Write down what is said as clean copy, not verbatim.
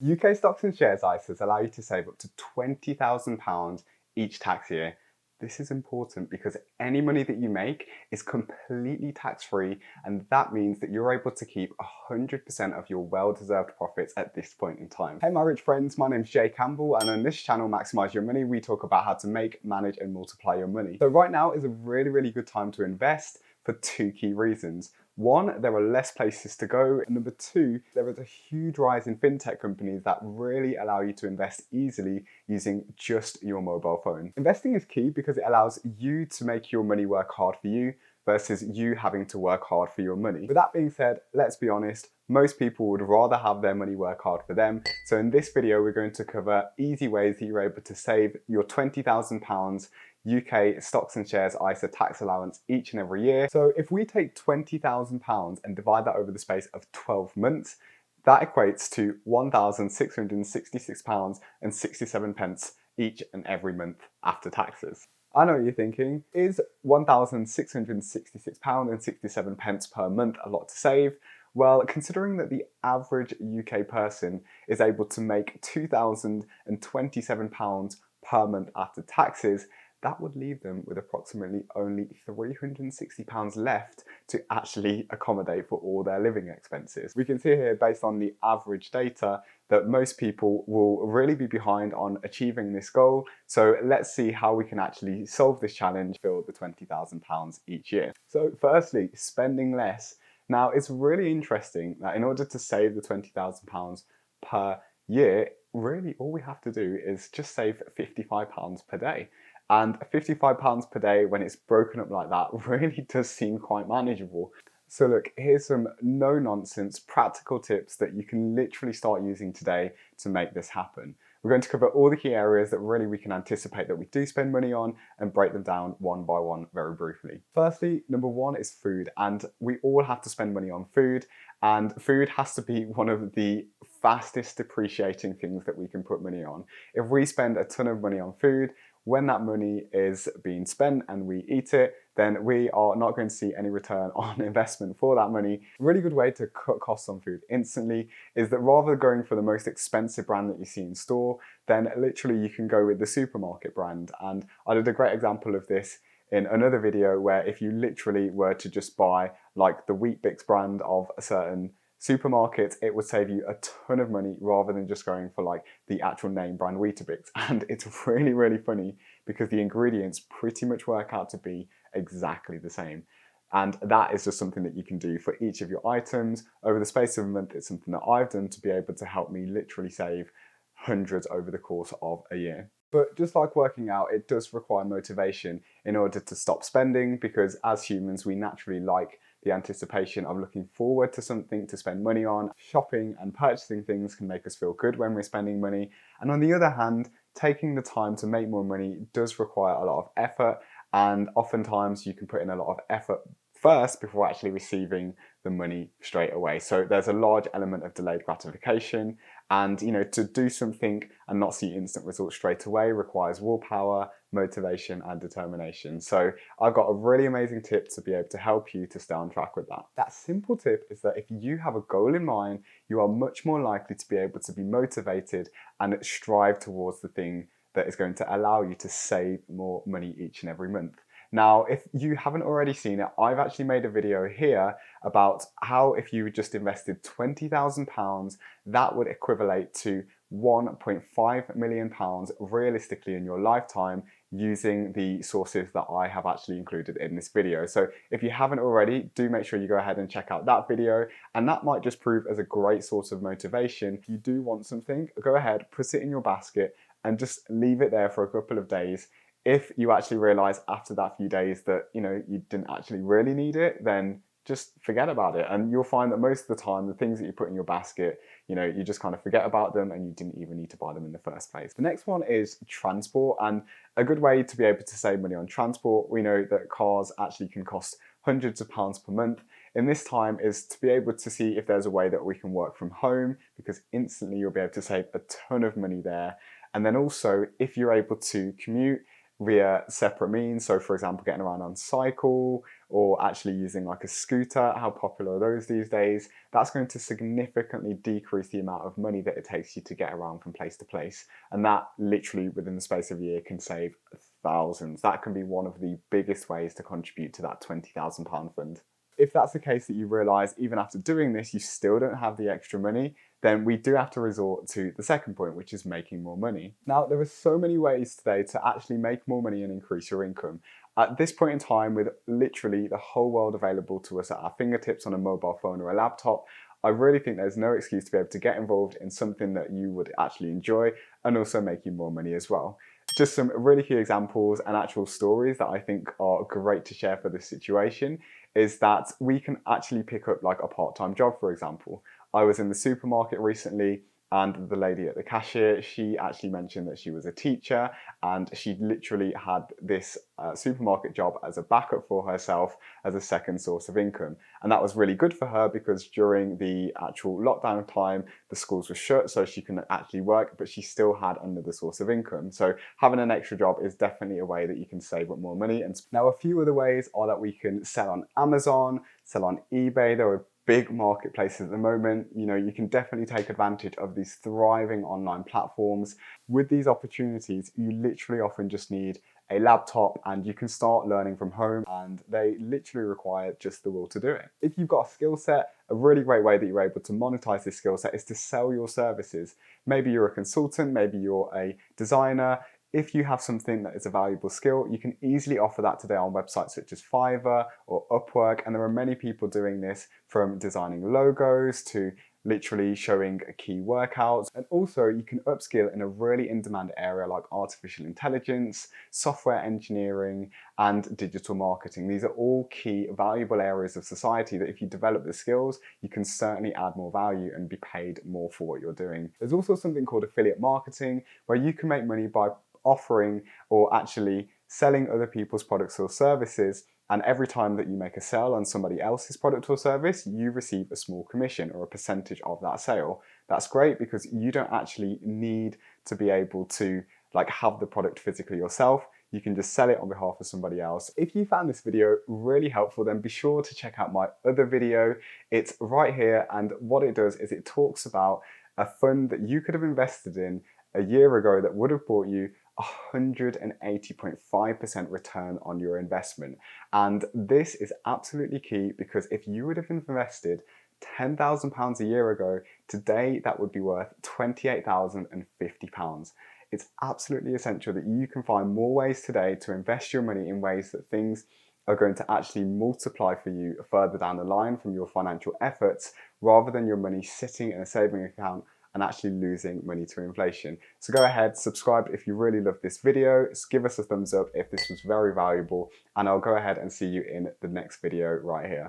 UK stocks and shares ISAs allow you to save up to £20,000 each tax year. This is important because any money that you make is completely tax-free, and that means that you're able to keep 100% of your well-deserved profits at this point in time. Hey my rich friends, my name's Campbell, and on this channel, Maximise Your Money, we talk about how to make, manage and multiply your money. So right now is a really good time to invest for two key reasons. One, there are less places to go, and number two, there is a huge rise in fintech companies that really allow you to invest easily using just your mobile phone. Investing is key because it allows you to make your money work hard for you versus you having to work hard for your money. With that being said, let's be honest, most people would rather have their money work hard for them. So in this video, we're going to cover easy ways that you're able to save your £20,000 UK stocks and shares ISA tax allowance each and every year. So if we take £20,000 and divide that over the space of 12 months, that equates to £1,666.67 each and every month after taxes. I know what you're thinking, is £1,666.67 per month a lot to save? Well, considering that the average UK person is able to make £2,027 per month after taxes, that would leave them with approximately only £360 left to actually accommodate for all their living expenses. We can see here, based on the average data, that most people will really be behind on achieving this goal. So let's see how we can actually solve this challenge, fill the £20,000 each year. So firstly, spending less. Now, it's really interesting that in order to save the £20,000 per year, really all we have to do is just save £55 per day. And £55 per day, when it's broken up like that, really does seem quite manageable. So look, here's some no-nonsense practical tips that you can literally start using today to make this happen. We're going to cover all the key areas that really we can anticipate that we do spend money on and break them down one by one very briefly. Firstly, number one is food, and we all have to spend money on food, and food has to be one of the fastest depreciating things that we can put money on. If we spend a ton of money on food, when that money is being spent and we eat it, then we are not going to see any return on investment for that money. A really good way to cut costs on food instantly is that rather than going for the most expensive brand that you see in store, then literally you can go with the supermarket brand. And I did a great example of this in another video where if you literally were to just buy like the Weet-Bix brand of a certain supermarket, it would save you a ton of money rather than just going for like the actual name brand Weetabix. And it's really funny because the ingredients pretty much work out to be exactly the same. And that is just something that you can do for each of your items. Over the space of a month, it's something that I've done to be able to help me literally save hundreds over the course of a year. But just like working out, it does require motivation in order to stop spending, because as humans, we naturally like the anticipation of looking forward to something to spend money on. Shopping and purchasing things can make us feel good when we're spending money. And on the other hand, taking the time to make more money does require a lot of effort. And oftentimes you can put in a lot of effort first before actually receiving the money straight away. So there's a large element of delayed gratification. And to do something and not see instant results straight away requires willpower, motivation and determination. So I've got a really amazing tip to be able to help you to stay on track with that. That simple tip is that if you have a goal in mind, you are much more likely to be able to be motivated and strive towards the thing that is going to allow you to save more money each and every month. Now, if you haven't already seen it, I've actually made a video here about how if you just invested £20,000, that would equivalent to £1.5 million realistically in your lifetime using the sources that I have actually included in this video. So if you haven't already, do make sure you go ahead and check out that video, and that might just prove as a great source of motivation. If you do want something, go ahead, put it in your basket and just leave it there for a couple of days. If you actually realize after that few days that you didn't actually really need it, then just forget about it. And you'll find that most of the time, the things that you put in your basket, you just kind of forget about them and you didn't even need to buy them in the first place. The next one is transport, and a good way to be able to save money on transport. We know that cars actually can cost hundreds of pounds per month. In this time is to be able to see if there's a way that we can work from home, because instantly you'll be able to save a ton of money there. And then also, if you're able to commute, via separate means. So for example, getting around on cycle or actually using like a scooter, how popular are those these days? That's going to significantly decrease the amount of money that it takes you to get around from place to place. And that literally within the space of a year can save thousands. That can be one of the biggest ways to contribute to that £20,000 fund. If that's the case that you realise even after doing this you still don't have the extra money, then we do have to resort to the second point, which is making more money. Now, there are so many ways today to actually make more money and increase your income. At this point in time, with literally the whole world available to us at our fingertips on a mobile phone or a laptop, I really think there's no excuse to be able to get involved in something that you would actually enjoy and also make you more money as well. Just some really key examples and actual stories that I think are great to share for this situation is that we can actually pick up like a part-time job, for example. I was in the supermarket recently and the lady at the cashier, she actually mentioned that she was a teacher and she literally had this supermarket job as a backup for herself as a second source of income. And that was really good for her because during the actual lockdown time, the schools were shut, so she couldn't actually work, but she still had another source of income. So having an extra job is definitely a way that you can save up more money. And now a few other ways are that we can sell on Amazon, sell on eBay. There are big marketplaces at the moment. You know, you can definitely take advantage of these thriving online platforms. With these opportunities, you literally often just need a laptop and you can start learning from home, and they literally require just the will to do it. If you've got a skill set, a really great way that you're able to monetize this skill set is to sell your services. Maybe you're a consultant, maybe you're a designer. If you have something that is a valuable skill, you can easily offer that today on websites such as Fiverr or Upwork, and there are many people doing this, from designing logos to literally showing key workouts. And also you can upskill in a really in-demand area like artificial intelligence, software engineering, and digital marketing. These are all key valuable areas of society that if you develop the skills, you can certainly add more value and be paid more for what you're doing. There's also something called affiliate marketing, where you can make money by offering or actually selling other people's products or services, and every time that you make a sale on somebody else's product or service, you receive a small commission or a percentage of that sale. That's great because you don't actually need to be able to like have the product physically yourself. You can just sell it on behalf of somebody else. If you found this video really helpful, then be sure to check out my other video. It's right here, and what it does is it talks about a fund that you could have invested in a year ago that would have brought you 180.5% return on your investment. And this is absolutely key because if you would have invested £10,000 a year ago, today that would be worth £28,050. It's absolutely essential that you can find more ways today to invest your money in ways that things are going to actually multiply for you further down the line from your financial efforts, rather than your money sitting in a saving account and actually losing money to inflation. So go ahead, subscribe if you really love this video, give us a thumbs up if this was very valuable, and I'll go ahead and see you in the next video right here.